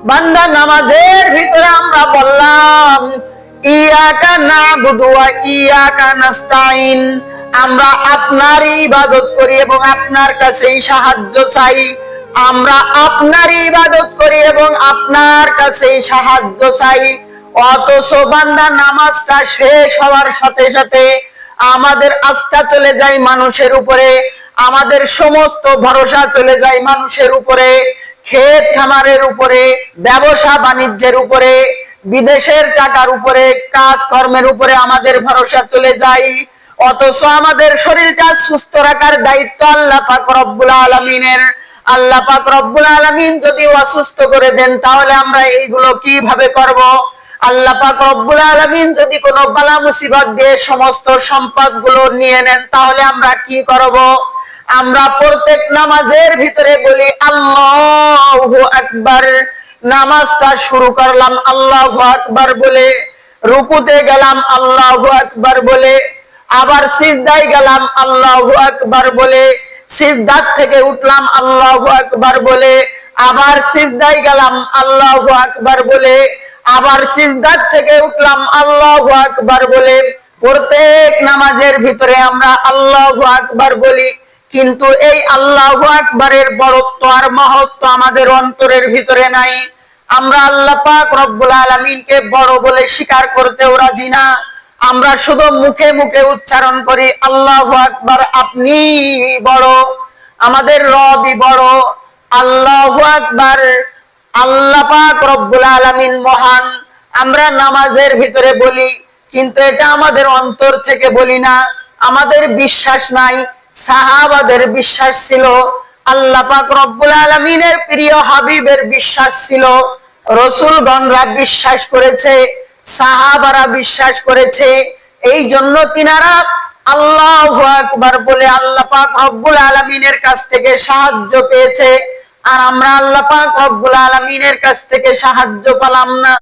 বান্দা নামাজের ভিতরে আমরা বললাম ইয়াকা নাবুদু ওয়া ইয়াকা নাস্তাইন, আমরা আপনার ইবাদত করি এবং আপনার কাছেই সাহায্য চাই। আমরা আপনার ইবাদত করি এবং আপনার কাছেই সাহায্য চাই। অথচ বান্দা নামাজটা শেষ হওয়ার সাথে সাথে আমাদের আস্থা চলে যায় মানুষের উপরে, আমাদের সমস্ত ভরসা চলে যায় মানুষের উপরে, ক্ষেত খামারের উপরে, ব্যবসা বাণিজ্যের উপরে, বিদেশের টাকার উপরে, কাজ কর্মের উপরে আমাদের ভরসা চলে যায়। অথচ আমাদের শরীরটা সুস্থ রাখার দায়িত্ব আল্লাহ পাক রব্বুল আলামিনের। আল্লাহ পাক রব্বুল আলামিন যদি অসুস্থ করে দেন তাহলে আমরা এইগুলো কিভাবে করব? আল্লাহ পাক রব্বুল আলামিন যদি কোনো বালা মুসিবত দিয়ে সমস্ত সম্পদগুলো নিয়ে নেন তাহলে আমরা কি করব? আমরা প্রত্যেক নামাজের ভিতরে বলি আল্লাহু আকবার। নামাজটা শুরু করলাম আল্লাহু আকবার বলে, রুকুতে গেলাম আল্লাহু আকবার বলে, আবার সিজদায় গেলাম আল্লাহু আকবার বলে, সিজদার থেকে উঠলাম আল্লাহু আকবার বলে, আবার সিজদায় গেলাম আল্লাহু আকবার বলে, আবার সিজদার থেকে উঠলাম আল্লাহু আকবার বলে। প্রত্যেক নামাজের ভিতরে আমরা আল্লাহু আকবার বলি, কিন্তু এই আল্লাহু আকবারের বড়ত্ব আর মহত্ব আমাদের অন্তরের ভিতরে নাই। আমরা আল্লাহ পাক রব্বুল আলামিনকে বড় বলে স্বীকার করতেও রাজি না। আমরা শুধু মুখে মুখে উচ্চারণ করি আল্লাহু আকবার, আপনি বড়, আমাদের রবই বড়, আল্লাহু আকবার, আল্লাহ পাক রব্বুল আলামিন মহান। আমরা নামাজের ভিতরে বলি, কিন্তু এটা আমাদের অন্তর থেকে বলি না, আমাদের বিশ্বাস নাই। সাহাবাদের বিশ্বাস ছিল, আল্লাহ পাক রব্বুল আলামিনের প্রিয় হাবিবের বিশ্বাস ছিল, রাসূলগণরা বিশ্বাস করেছে, সাহাবারা বিশ্বাস করেছে। এই জন্য তিনারা আল্লাহু আকবার বলে আল্লাহ পাক রব্বুল আলামিনের কাছ থেকে সাহায্য পেয়েছে। আর আমরা আল্লাহ পাক রব্বুল আলামিনের কাছ থেকে সাহায্য পেলাম না।